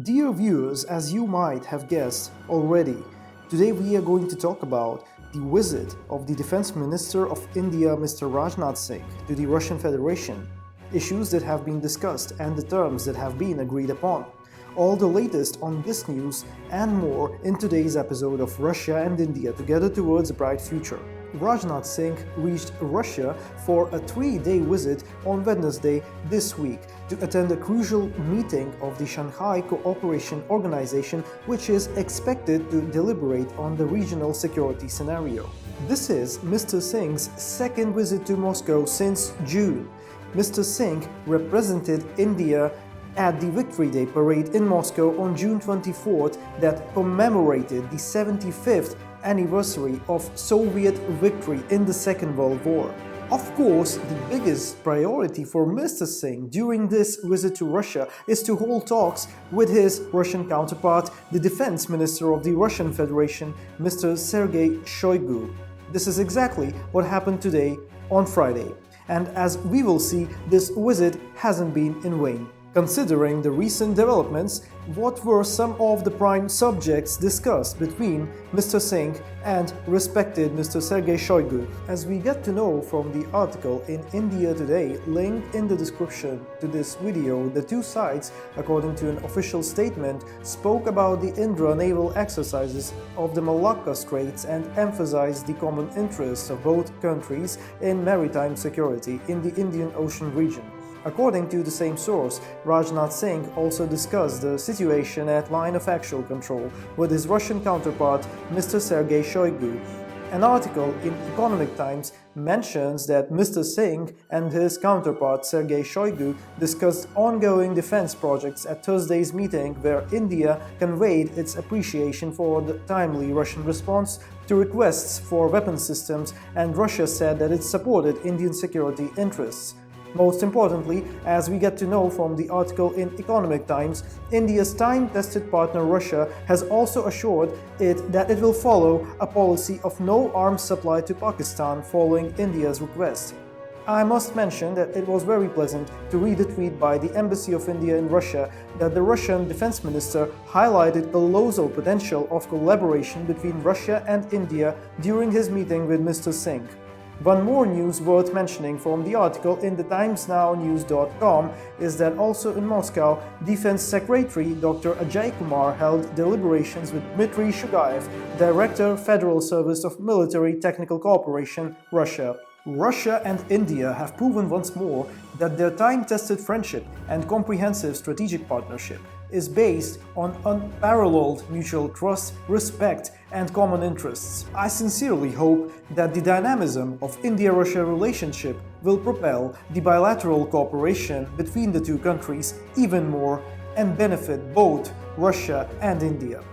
Dear viewers, as you might have guessed already, today we are going to talk about the visit of the Defense Minister of India, Mr. Rajnath Singh, to the Russian Federation, issues that have been discussed and the terms that have been agreed upon. All the latest on this news and more in today's episode of Russia and India Together Towards a Bright Future. Rajnath Singh reached Russia for a 3-day visit on Wednesday this week to attend a crucial meeting of the Shanghai Cooperation Organization, which is expected to deliberate on the regional security scenario. This is Mr. Singh's second visit to Moscow since June. Mr. Singh represented India at the Victory Day parade in Moscow on June 24th that commemorated the 75th anniversary of Soviet victory in the Second World War. Of course, the biggest priority for Mr. Singh during this visit to Russia is to hold talks with his Russian counterpart, the Defense Minister of the Russian Federation, Mr. Sergei Shoigu. This is exactly what happened today on Friday. And as we will see, this visit hasn't been in vain. Considering the recent developments, what were some of the prime subjects discussed between Mr. Singh and respected Mr. Sergei Shoigu? As we get to know from the article in India Today, linked in the description to this video, the two sides, according to an official statement, spoke about the Indra naval exercises of the Malacca Straits and emphasized the common interests of both countries in maritime security in the Indian Ocean region. According to the same source, Rajnath Singh also discussed the situation at line of actual control with his Russian counterpart, Mr. Sergei Shoigu. An article in Economic Times mentions that Mr. Singh and his counterpart Sergei Shoigu discussed ongoing defense projects at Thursday's meeting, where India conveyed its appreciation for the timely Russian response to requests for weapon systems, and Russia said that it supported Indian security interests. Most importantly, as we get to know from the article in Economic Times, India's time-tested partner Russia has also assured it that it will follow a policy of no arms supply to Pakistan following India's request. I must mention that it was very pleasant to read a tweet by the Embassy of India in Russia that the Russian Defense Minister highlighted the colossal potential of collaboration between Russia and India during his meeting with Mr. Singh. One more news worth mentioning from the article in the timesnownews.com is that also in Moscow, Defense Secretary Dr. Ajay Kumar held deliberations with Dmitry Shugayev, Director, Federal Service of Military Technical Cooperation, Russia. Russia and India have proven once more that their time-tested friendship and comprehensive strategic partnership is based on unparalleled mutual trust, respect, and common interests. I sincerely hope that the dynamism of India-Russia relationship will propel the bilateral cooperation between the two countries even more and benefit both Russia and India.